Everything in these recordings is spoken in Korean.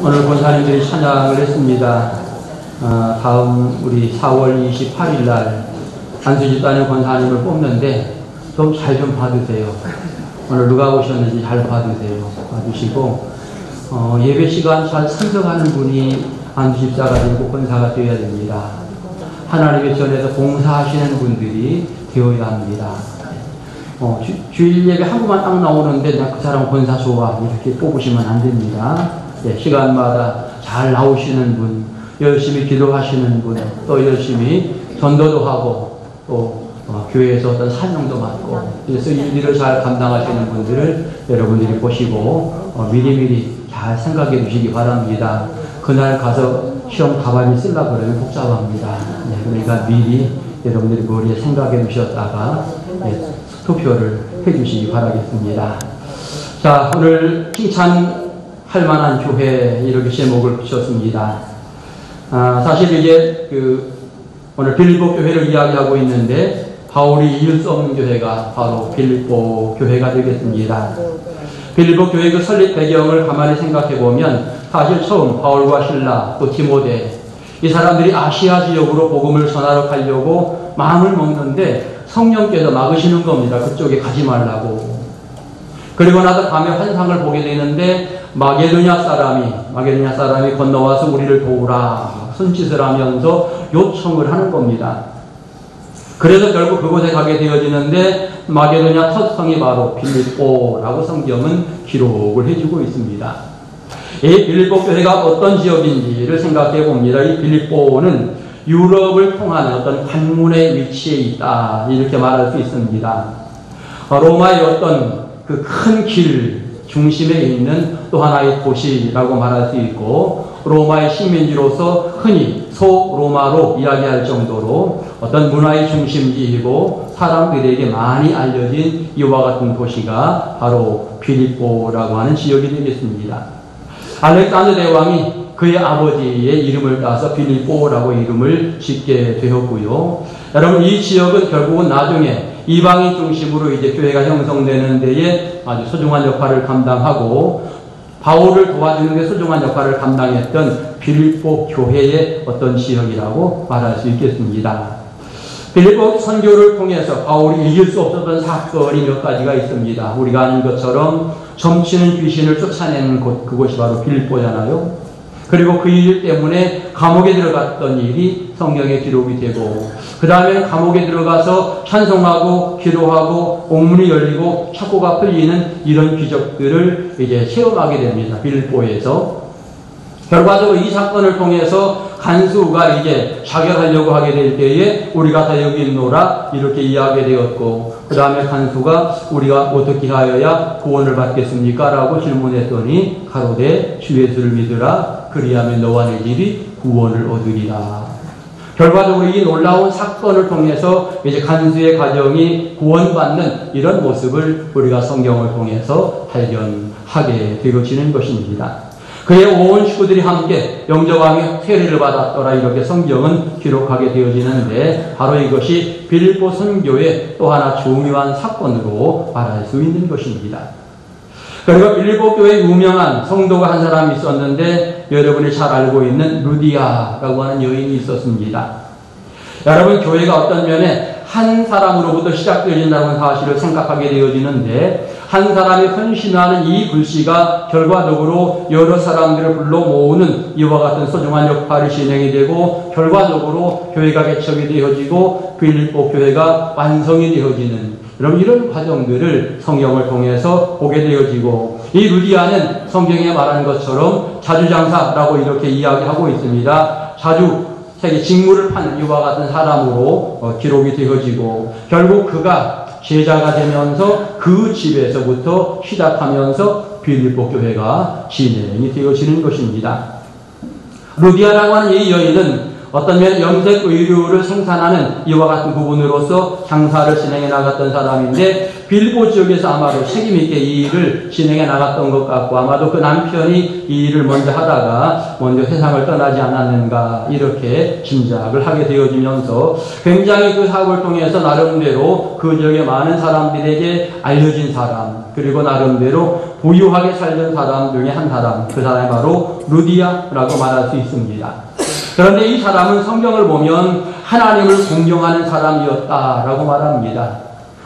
오늘 권사님들이 찬양을 했습니다. 다음 우리 4월 28일 날 안수집단의 권사님을 뽑는데 좀 잘 좀 봐주세요. 오늘 누가 오셨는지 잘 봐주세요. 봐주시고 예배 시간 잘 선정하는 분이 안수집사가 되고 권사가 되어야 됩니다. 하나님의 전에서 봉사하시는 분들이 되어야 합니다. 주일 예배 한 번만 딱 나오는데 나 그 사람 권사 좋아 이렇게 뽑으시면 안 됩니다. 시간마다 잘 나오시는 분, 열심히 기도하시는 분, 또 열심히 전도도 하고 또 교회에서 어떤 사명도 맡고 그래서 이 일을 잘 감당하시는 분들을 여러분들이 보시고 미리미리 잘 생각해 주시기 바랍니다. 그날 가서 시험 가만히 쓰려고 그러면 복잡합니다. 그러니까 미리 여러분들이 머리에 생각해 두셨다가 투표를 해 주시기 바라겠습니다. 자, 오늘 칭찬할 만한 교회 이렇게 제목을 붙였습니다. 사실 이제 오늘 빌립보 교회를 이야기하고 있는데 바울이 이을 수 없는 교회가 바로 빌립보 교회가 되겠습니다. 빌립보 교회 그 설립 배경을 가만히 생각해 보면 사실 처음 바울과 실라 또 디모데 이 사람들이 아시아 지역으로 복음을 전하러 가려고 마음을 먹는데 성령께서 막으시는 겁니다. 그쪽에 가지 말라고. 그리고 나서 밤에 환상을 보게 되는데 마게도냐 사람이 건너와서 우리를 도우라 손짓을 하면서 요청을 하는 겁니다. 그래서 결국 그곳에 가게 되어지는데 마게도냐 첫 성이 바로 빌립보라고 성경은 기록을 해주고 있습니다. 이 빌립보 교회가 어떤 지역인지를 생각해 봅니다. 이 빌립보는 유럽을 통하는 어떤 관문의 위치에 있다 이렇게 말할 수 있습니다. 로마의 어떤 그 큰 길 중심에 있는 또 하나의 도시라고 말할 수 있고 로마의 식민지로서 흔히 소로마로 이야기할 정도로 어떤 문화의 중심지이고 사람들에게 많이 알려진 이와 같은 도시가 바로 빌립보라고 하는 지역이 되겠습니다. 알렉산더 대왕이 그의 아버지의 이름을 따서 빌립보라고 이름을 짓게 되었고요. 여러분 이 지역은 결국은 나중에 이방인 중심으로 이제 교회가 형성되는 데에 아주 소중한 역할을 감당하고 바울을 도와주는 데 소중한 역할을 감당했던 빌립보 교회의 어떤 지역이라고 말할 수 있겠습니다. 빌립보 선교를 통해서 바울이 이길 수 없었던 사건이 몇 가지가 있습니다. 우리가 아는 것처럼 점치는 귀신을 쫓아내는 곳, 그곳이 바로 빌립보잖아요. 그리고 그 일 때문에 감옥에 들어갔던 일이 성경에 기록이 되고 그 다음에 감옥에 들어가서 찬송하고 기도하고 옥문이 열리고 창고가 풀리는 이런 기적들을 이제 체험하게 됩니다. 빌립보에서. 결과적으로 이 사건을 통해서 간수가 이제 자결하려고 하게 될 때에 우리가 다 여기 있노라 이렇게 이야기되었고 그 다음에 간수가 우리가 어떻게 하여야 구원을 받겠습니까? 라고 질문했더니 가로되 주 예수를 믿으라 그리하면 너와 내 집이 구원을 얻으리라. 결과적으로 이 놀라운 사건을 통해서 이제 간수의 가정이 구원받는 이런 모습을 우리가 성경을 통해서 발견하게 되어지는 것입니다. 그의 온 식구들이 함께 영접하며 세례를 받았더라 이렇게 성경은 기록하게 되어지는데 바로 이것이 빌립보 선교의 또 하나 중요한 사건으로 말할 수 있는 것입니다. 그리고 빌립보 교회에 유명한 성도가 한 사람이 있었는데 여러분이 잘 알고 있는 루디아라고 하는 여인이 있었습니다. 여러분 교회가 어떤 면에 한 사람으로부터 시작되어진다는 사실을 생각하게 되어지는데 한 사람이 헌신하는 이 불씨가 결과적으로 여러 사람들을 불러 모으는 이와 같은 소중한 역할이 진행이 되고 결과적으로 교회가 개척이 되어지고 빌립보 교회가 완성이 되어지는 이런 과정들을 성경을 통해서 보게 되어지고 이 루디아는 성경에 말하는 것처럼 자주장사라고 이렇게 이야기하고 있습니다. 자기 직무를 파는 이와 같은 사람으로 기록이 되어지고 결국 그가 제자가 되면서 그 집에서부터 시작하면서 빌립보 교회가 진행이 되어지는 것입니다. 루디아라고 하는 이 여인은 어떤 면에 염색 의류를 생산하는 이와 같은 부분으로서 장사를 진행해 나갔던 사람인데 빌보 지역에서 아마도 책임있게 이 일을 진행해 나갔던 것 같고 아마도 그 남편이 이 일을 먼저 하다가 먼저 세상을 떠나지 않았는가 이렇게 짐작을 하게 되어지면서 굉장히 그 사업을 통해서 나름대로 그 지역의 많은 사람들에게 알려진 사람 그리고 나름대로 부유하게 살던 사람 중에 한 사람 그 사람이 바로 루디아라고 말할 수 있습니다. 그런데 이 사람은 성경을 보면 하나님을 공경하는 사람이었다라고 말합니다.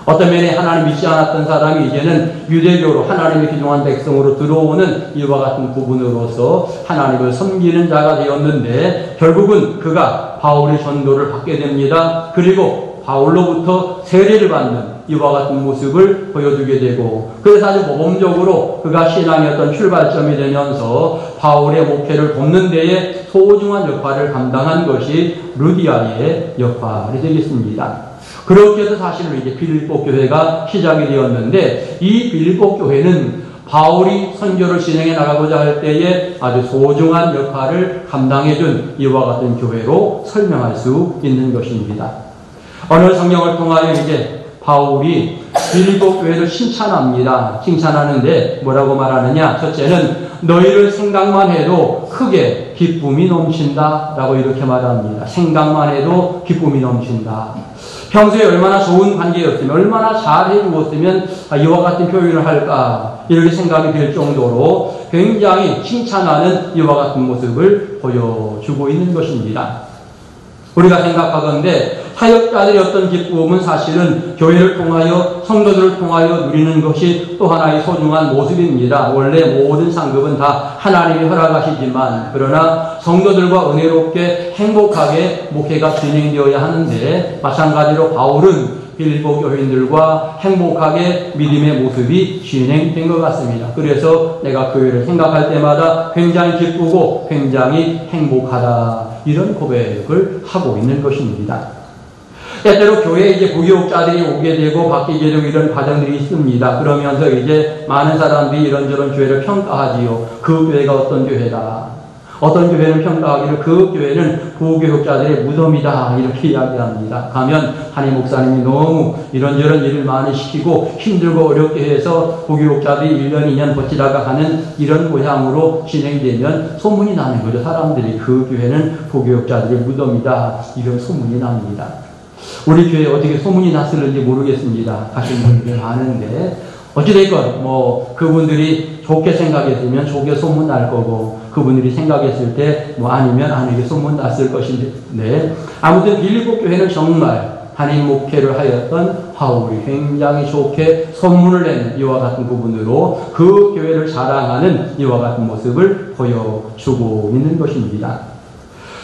어떤 면에 하나님 믿지 않았던 사람이 이제는 유대교로 하나님의 귀중한 백성으로 들어오는 이와 같은 부분으로서 하나님을 섬기는 자가 되었는데 결국은 그가 바울의 전도를 받게 됩니다. 그리고 바울로부터 세례를 받는 이와 같은 모습을 보여주게 되고 그래서 아주 모범적으로 그가 신앙의 어떤 출발점이 되면서 바울의 목회를 돕는 데에 소중한 역할을 감당한 것이 루디아의 역할이 되겠습니다. 그렇게 해서 사실은 이제 빌립보 교회가 시작이 되었는데 이 빌립보 교회는 바울이 선교를 진행해 나가고자 할 때에 아주 소중한 역할을 감당해준 이와 같은 교회로 설명할 수 있는 것입니다. 오늘 성경을 통하여 이제 바울이 빌립보 교회를 칭찬합니다. 칭찬하는데 뭐라고 말하느냐? 첫째는 너희를 생각만 해도 크게 기쁨이 넘친다 라고 이렇게 말합니다. 생각만 해도 기쁨이 넘친다. 평소에 얼마나 좋은 관계였으면 얼마나 잘해 주었으면 이와 같은 표현을 할까 이렇게 생각이 될 정도로 굉장히 칭찬하는 이와 같은 모습을 보여주고 있는 것입니다. 우리가 생각하건대 사역자들의 어떤 기쁨은 사실은 교회를 통하여 성도들을 통하여 누리는 것이 또 하나의 소중한 모습입니다. 원래 모든 상급은 다 하나님이 허락하시지만 그러나 성도들과 은혜롭게 행복하게 목회가 진행되어야 하는데 마찬가지로 바울은 빌립보 교인들과 행복하게 믿음의 모습이 진행된 것 같습니다. 그래서 내가 교회를 생각할 때마다 굉장히 기쁘고 굉장히 행복하다 이런 고백을 하고 있는 것입니다. 때때로 교회에 이제 부교육자들이 오게 되고 바뀌게 되고 이런 과정들이 있습니다. 그러면서 이제 많은 사람들이 이런저런 교회를 평가하지요. 그 교회가 어떤 교회다. 어떤 교회는 평가하기를 그 교회는 부교육자들의 무덤이다 이렇게 이야기합니다. 가면 한임 목사님이 너무 이런저런 일을 많이 시키고 힘들고 어렵게 해서 부교육자들이 1년 2년 버티다가 하는 이런 모양으로 진행되면 소문이 나는 거죠. 사람들이 그 교회는 부교육자들의 무덤이다 이런 소문이 납니다. 우리 교회에 어떻게 소문이 났을는지 모르겠습니다. 가신 분들이 많은데 어찌됐건 그분들이 좋게 생각했으면 좋게 소문 날 거고 그분들이 생각했을 때 아니면 아니게 소문 났을 것인데 아무튼 빌립보 교회는 정말 한인 목회를 하였던 바울이 굉장히 좋게 소문을 내는 이와 같은 부분으로 그 교회를 자랑하는 이와 같은 모습을 보여주고 있는 것입니다.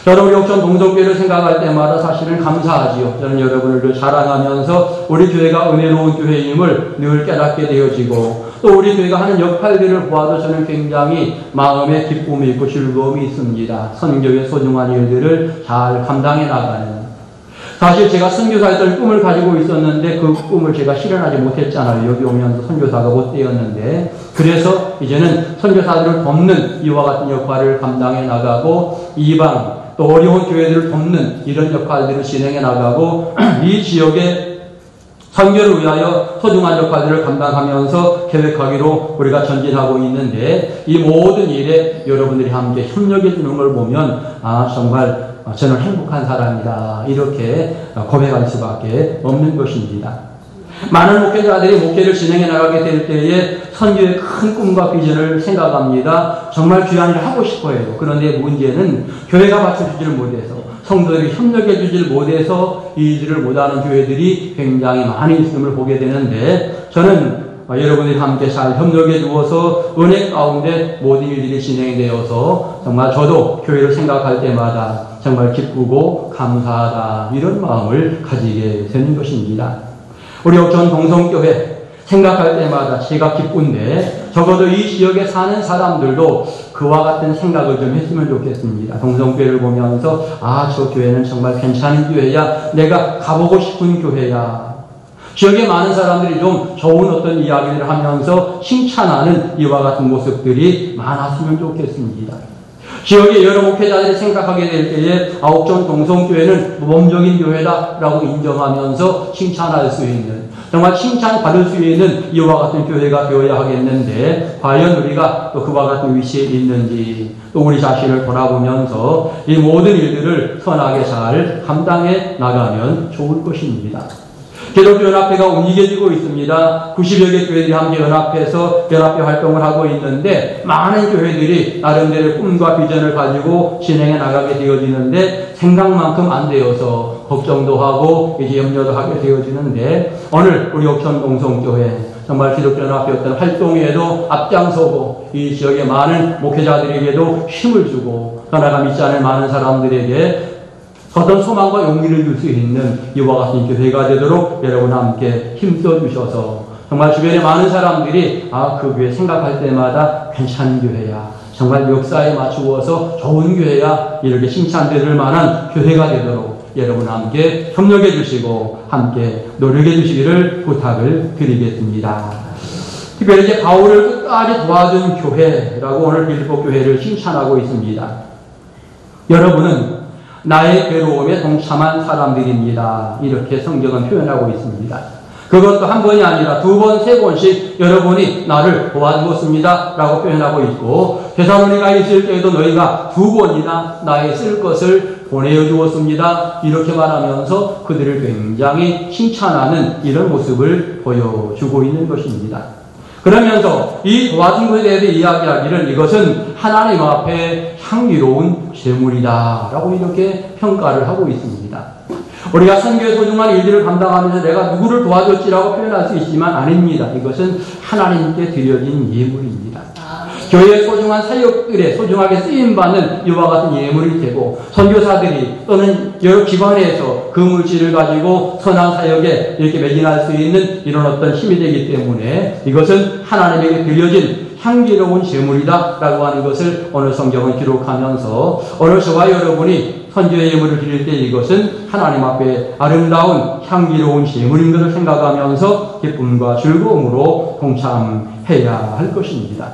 저는 우리 옥천 동성교회를 생각할 때마다 사실은 감사하지요. 저는 여러분을 자랑하면서 우리 교회가 은혜로운 교회임을 늘 깨닫게 되어지고 또 우리 교회가 하는 역할들을 보아도 저는 굉장히 마음에 기쁨이 있고 즐거움이 있습니다. 선교의 소중한 일들을 잘 감당해 나가는 사실 제가 선교사의 꿈을 가지고 있었는데 그 꿈을 제가 실현하지 못했잖아요. 여기 오면서 선교사가 못 되었는데 그래서 이제는 선교사들을 돕는 이와 같은 역할을 감당해 나가고 이방 또 어려운 교회들을 돕는 이런 역할들을 진행해 나가고 이 지역의 선교를 위하여 소중한 역할들을 감당하면서 계획하기로 우리가 전진하고 있는데 이 모든 일에 여러분들이 함께 협력해 주는 걸 보면 정말 저는 행복한 사람이다 이렇게 고백할 수밖에 없는 것입니다. 많은 목회자들이 목회를 진행해 나가게 될 때에 선교의 큰 꿈과 비전을 생각합니다. 정말 귀한 일을 하고 싶어 해요. 그런데 문제는 교회가 받쳐주지를 못해서 성도들이 협력해 주지를 못해서 이 일을 못하는 교회들이 굉장히 많이 있음을 보게 되는데 저는 여러분들이 함께 잘 협력해 주어서 은혜 가운데 모든 일들이 진행되어서 정말 저도 교회를 생각할 때마다 정말 기쁘고 감사하다 이런 마음을 가지게 되는 것입니다. 우리 옥천 동성교회 생각할 때마다 제가 기쁜데 적어도 이 지역에 사는 사람들도 그와 같은 생각을 좀 했으면 좋겠습니다. 동성교회를 보면서 저 교회는 정말 괜찮은 교회야. 내가 가보고 싶은 교회야. 지역에 많은 사람들이 좀 좋은 어떤 이야기를 하면서 칭찬하는 이와 같은 모습들이 많았으면 좋겠습니다. 지역의 여러 목회자들이 생각하게 될 때에 아홉전 동성교회는 모범적인 교회다라고 인정하면서 칭찬할 수 있는, 정말 칭찬받을 수 있는 이와 같은 교회가 되어야 하겠는데, 과연 우리가 또 그와 같은 위치에 있는지, 또 우리 자신을 돌아보면서 이 모든 일들을 선하게 잘 감당해 나가면 좋을 것입니다. 기독교연합회가 움직여지고 있습니다. 90여 개 교회들이 함께 연합해서 연합회 활동을 하고 있는데, 많은 교회들이 나름대로의 꿈과 비전을 가지고 진행해 나가게 되어지는데, 생각만큼 안 되어서 걱정도 하고 이제 염려도 하게 되어지는데, 오늘 우리 옥천 동성교회 정말 기독교연합회 어떤 활동에도 앞장서고 이 지역의 많은 목회자들에게도 힘을 주고 떠나가 믿지 않은 많은 사람들에게 어떤 소망과 용기를 줄 수 있는 이와 같은 교회가 되도록 여러분 함께 힘써 주셔서 정말 주변에 많은 사람들이 그 교회 생각할 때마다 괜찮은 교회야, 정말 역사에 맞추어서 좋은 교회야, 이렇게 칭찬받을 만한 교회가 되도록 여러분 함께 협력해 주시고 함께 노력해 주시기를 부탁을 드리겠습니다. 특별히 이제 바울을 끝까지 도와준 교회라고 오늘 빌립보 교회를 칭찬하고 있습니다. 여러분은 나의 괴로움에 동참한 사람들입니다. 이렇게 성경은 표현하고 있습니다. 그것도 한 번이 아니라 두 번, 세 번씩 여러분이 나를 도와주었습니다 라고 표현하고 있고, 데살로니가에 있을 때에도 너희가 두 번이나 나의 쓸 것을 보내어 주었습니다. 이렇게 말하면서 그들을 굉장히 칭찬하는 이런 모습을 보여주고 있는 것입니다. 그러면서 이 도와준 것에 대해 이야기하기를 이것은 하나님 앞에 향기로운 제물이다 라고 이렇게 평가를 하고 있습니다. 우리가 선교의 소중한 일들을 감당하면서 내가 누구를 도와줬지라고 표현할 수 있지만 아닙니다. 이것은 하나님께 드려진 예물입니다. 교회의 소중한 사역들에 소중하게 쓰임받는 이와 같은 예물이 되고, 선교사들이 또는 여러 기관에서 그 물질을 가지고 선한 사역에 이렇게 매진할 수 있는 이런 어떤 힘이 되기 때문에 이것은 하나님에게 드려진 향기로운 제물이다 라고 하는 것을 오늘 성경은 기록하면서, 오늘 저와 여러분이 선교의 예물을 드릴 때 이것은 하나님 앞에 아름다운 향기로운 제물인 것을 생각하면서 기쁨과 즐거움으로 동참해야 할 것입니다.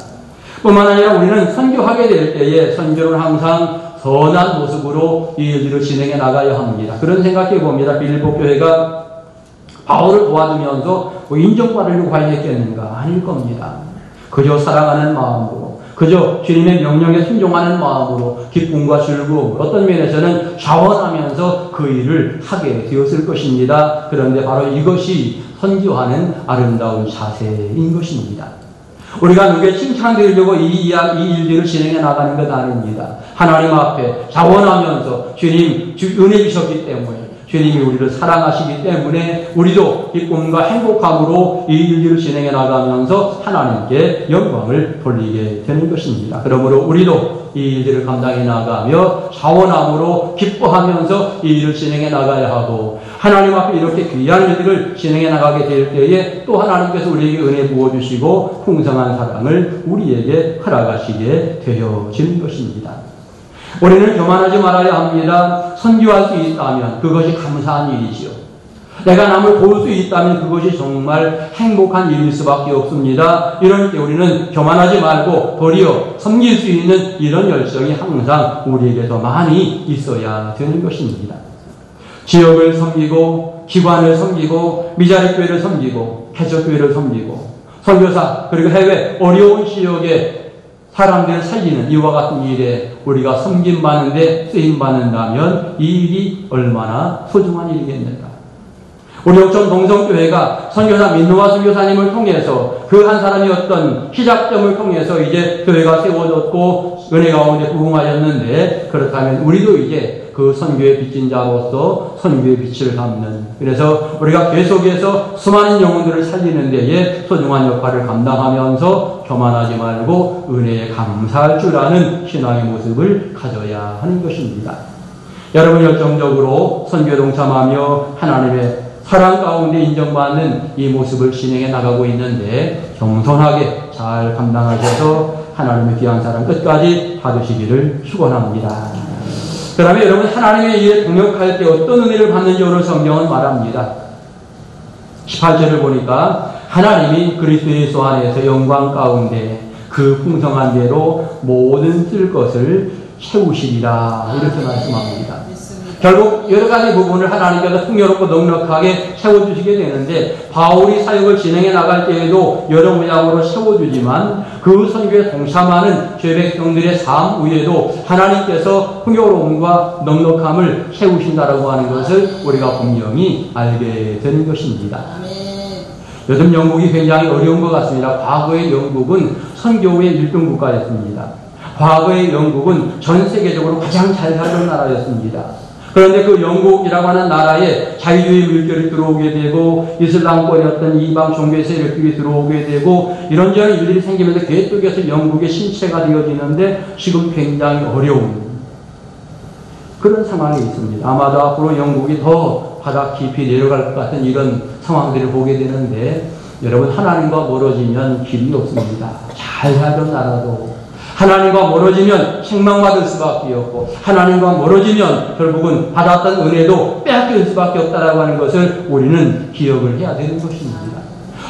뿐만 아니라 우리는 선교하게 될 때에 선교는 항상 선한 모습으로 이 일들을 진행해 나가야 합니다. 그런 생각해 봅니다. 빌립보 교회가 바울을 도와주면서 인정받으려고 했겠는가? 아닐 겁니다. 그저 사랑하는 마음으로, 그저 주님의 명령에 순종하는 마음으로 기쁨과 즐거움, 어떤 면에서는 자원하면서 그 일을 하게 되었을 것입니다. 그런데 바로 이것이 선교하는 아름다운 자세인 것입니다. 우리가 누구의 칭찬드리려고 이 일들을 진행해 나가는 것 아닙니다. 하나님 앞에 자원하면서 주님 은혜 주셨기 때문에, 주님이 우리를 사랑하시기 때문에 우리도 기쁨과 행복함으로 이 일들을 진행해 나가면서 하나님께 영광을 돌리게 되는 것입니다. 그러므로 우리도 이 일들을 감당해 나가며 자원함으로 기뻐하면서 이 일을 진행해 나가야 하고, 하나님 앞에 이렇게 귀한 일들을 진행해 나가게 될 때에 또 하나님께서 우리에게 은혜 부어주시고 풍성한 사랑을 우리에게 허락하시게 되어지는 것입니다. 우리는 교만하지 말아야 합니다. 선교할 수 있다면 그것이 감사한 일이지요. 내가 남을 도울 수 있다면 그것이 정말 행복한 일일 수밖에 없습니다. 이럴 때 우리는 교만하지 말고 도리어 섬길 수 있는 이런 열정이 항상 우리에게 더 많이 있어야 되는 것입니다. 지역을 섬기고, 기관을 섬기고, 미자립교회를 섬기고, 해적교회를 섬기고, 선교사 그리고 해외 어려운 지역에 사람들을 살리는 이와 같은 일에 우리가 섬김받는데 쓰임받는다면 이 일이 얼마나 소중한 일이겠는가. 우리 옥천 동성교회가 선교사 민노아 선교사님을 통해서 그 한 사람이 어떤 시작점을 통해서 이제 교회가 세워졌고 은혜 가운데 부흥하였는데, 그렇다면 우리도 이제 그 선교의 빚진 자로서 선교의 빛을 담는, 그래서 우리가 계속해서 수많은 영혼들을 살리는 데에 소중한 역할을 감당하면서 교만하지 말고 은혜에 감사할 줄 아는 신앙의 모습을 가져야 하는 것입니다. 여러분 열정적으로 선교에 동참하며 하나님의 사랑 가운데 인정받는 이 모습을 진행해 나가고 있는데 겸손하게 잘 감당하셔서 하나님의 귀한 사랑 끝까지 받으시기를 축원합니다. 그 다음에 여러분 하나님의 일에 동역할 때 어떤 은혜를 받는지 오늘 성경은 말합니다. 18절을 보니까 하나님이 그리스도 예수 안에서 영광 가운데 그 풍성한 대로 모든 쓸 것을 세우시리라 이렇게 말씀합니다. 결국 여러 가지 부분을 하나님께서 풍요롭고 넉넉하게 세워주시게 되는데 바울이 사역을 진행해 나갈 때에도 여러 모양으로 세워주지만 그 선교에 동참하는 죄백성들의 삶 위에도 하나님께서 풍요로움과 넉넉함을 세우신다라고 하는 것을 우리가 분명히 알게 되는 것입니다. 요즘 영국이 굉장히 어려운 것 같습니다. 과거의 영국은 선교의 1등 국가였습니다. 과거의 영국은 전 세계적으로 가장 잘 살던 나라였습니다. 그런데 그 영국이라고 하는 나라에 자유주의 물결이 들어오게 되고 이슬람권이었던 이방 종교 세력들이 들어오게 되고 이런저런 일들이 생기면서 계속해서 영국의 신체가 되어지는데 지금 굉장히 어려운 그런 상황이 있습니다. 아마도 앞으로 영국이 더 바닥 깊이 내려갈 것 같은 이런 상황들을 보게 되는데 여러분 하나님과 멀어지면 길이 없습니다. 잘 살던 나라도 하나님과 멀어지면 책망받을 수밖에 없고 하나님과 멀어지면 결국은 받았던 은혜도 빼앗길 수밖에 없다라고 하는 것을 우리는 기억을 해야 되는 것입니다.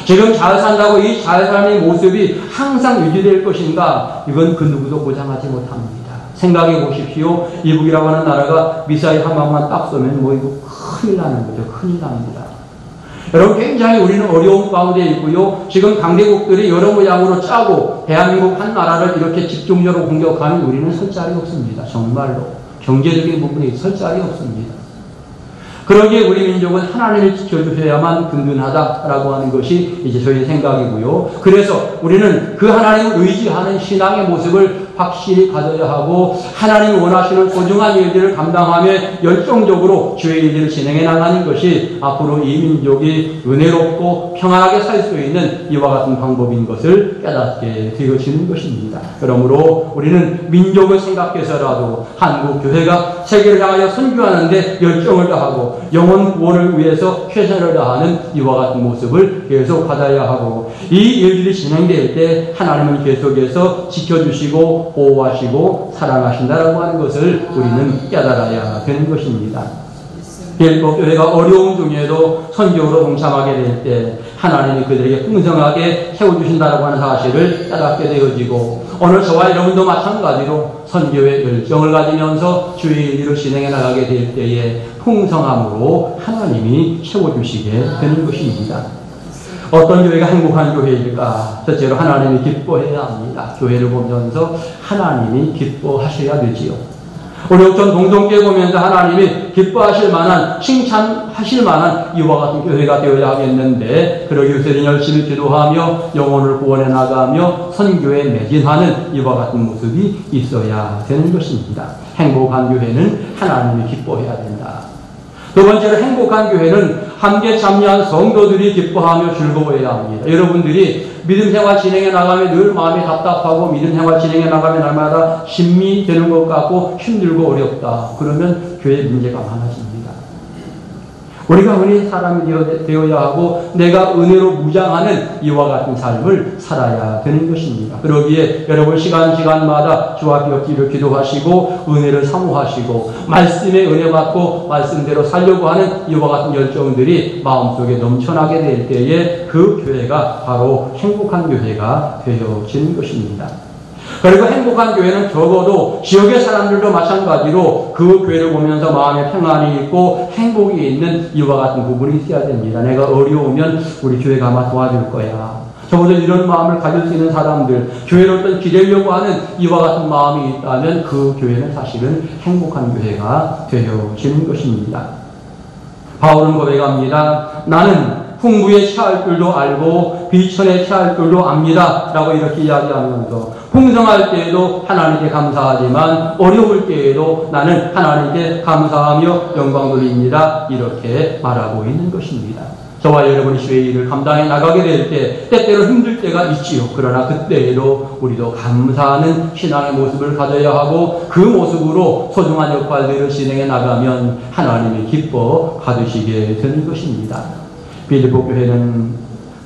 지금 잘 산다고 이 잘 사는 모습이 항상 유지될 것인가? 이건 그 누구도 보장하지 못합니다. 생각해 보십시오. 이북이라고 하는 나라가 미사일 한 방만 딱 쏘면 뭐 이거 큰일 나는 거죠. 큰일 납니다. 여러분 굉장히 우리는 어려움 가운데 있고요. 지금 강대국들이 여러 모양으로 짜고 대한민국 한 나라를 이렇게 집중적으로 공격하는 우리는 설 자리 없습니다. 정말로 경제적인 부분에 설 자리 없습니다. 그러기에 우리 민족은 하나님을 지켜주셔야만 든든하다라고 하는 것이 이제 저희의 생각이고요. 그래서 우리는 그 하나님을 의지하는 신앙의 모습을 확실히 가져야 하고 하나님이 원하시는 소중한 일들을 감당하며 열정적으로 주의 일들을 진행해 나가는 것이 앞으로 이 민족이 은혜롭고 평안하게 살 수 있는 이와 같은 방법인 것을 깨닫게 되어지는 것입니다. 그러므로 우리는 민족을 생각해서라도 한국 교회가 세계를 향하여 선교하는데 열정을 다하고 영혼 구원을 위해서 최선을 다하는 이와 같은 모습을 계속 받아야 하고 이 일들이 진행될 때 하나님은 계속해서 지켜주시고 보호하시고 사랑하신다라고 하는 것을 우리는 깨달아야 되는 것입니다. 빌립보 교회가 어려움 중에도 선교로 동참하게 될 때 하나님이 그들에게 풍성하게 세워주신다라고 하는 사실을 깨닫게 되어지고 오늘 저와 여러분도 마찬가지로 선교의 열정을 가지면서 주의 일을 진행해 나가게 될 때에 풍성함으로 하나님이 세워주시게 되는 것입니다. 어떤 교회가 행복한 교회일까? 첫째로 하나님이 기뻐해야 합니다. 교회를 보면서 하나님이 기뻐하셔야 되지요. 우리 옥천 동성교회 보면서 하나님이 기뻐하실 만한 칭찬하실 만한 이와 같은 교회가 되어야 하겠는데 그러기 위해서 열심히 기도하며 영혼을 구원해 나가며 선교에 매진하는 이와 같은 모습이 있어야 되는 것입니다. 행복한 교회는 하나님이 기뻐해야 된다. 두 번째로 행복한 교회는 함께 참여한 성도들이 기뻐하며 즐거워해야 합니다. 여러분들이 믿음 생활 진행해 나가면 늘 마음이 답답하고 믿음 생활 진행해 나가면 날마다 심미 되는 것 같고 힘들고 어렵다. 그러면 교회 문제가 많아집니다. 우리가 은혜의 사람이 되어야 하고 내가 은혜로 무장하는 이와 같은 삶을 살아야 되는 것입니다. 그러기에 여러분 시간마다 주와 기업기를 기도하시고 은혜를 사모하시고 말씀에 은혜 받고 말씀대로 살려고 하는 이와 같은 열정들이 마음속에 넘쳐나게 될 때에 그 교회가 바로 행복한 교회가 되어지는 것입니다. 그리고 행복한 교회는 적어도 지역의 사람들도 마찬가지로 그 교회를 보면서 마음에 평안이 있고 행복이 있는 이와 같은 부분이 있어야 됩니다. 내가 어려우면 우리 교회가 아마 도와줄 거야. 적어도 이런 마음을 가질 수 있는 사람들, 교회를 어떤 기대려고 하는 이와 같은 마음이 있다면 그 교회는 사실은 행복한 교회가 되어지는 것입니다. 바울은 고백합니다. 나는 풍부에 처할 줄도 알고 비천에 처할 줄도 압니다. 라고 이렇게 이야기하면서 풍성할 때에도 하나님께 감사하지만 어려울 때에도 나는 하나님께 감사하며 영광 돌립니다. 이렇게 말하고 있는 것입니다. 저와 여러분이 주의 일을 감당해 나가게 될 때 때때로 힘들 때가 있지요. 그러나 그때에도 우리도 감사하는 신앙의 모습을 가져야 하고 그 모습으로 소중한 역할들을 진행해 나가면 하나님이 기뻐 가두시게 되는 것입니다. 빌립보 교회는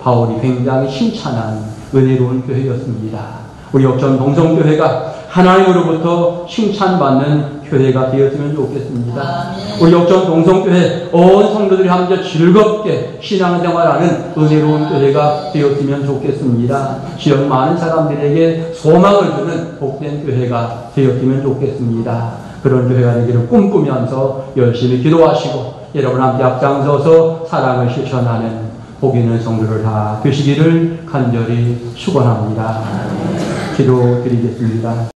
바울이 굉장히 칭찬한 은혜로운 교회였습니다. 우리 옥천 동성교회가 하나님으로부터 칭찬받는 교회가 되었으면 좋겠습니다. 우리 역전 동성교회 온 성도들이 함께 즐겁게 신앙생활하는 은혜로운 교회가 되었으면 좋겠습니다. 지역 많은 사람들에게 소망을 주는 복된 교회가 되었으면 좋겠습니다. 그런 교회가 되기를 꿈꾸면서 열심히 기도하시고 여러분 함께 앞장서서 사랑을 실천하는 복 있는 성도들 다 되시기를 간절히 축원합니다. 기도드리겠습니다.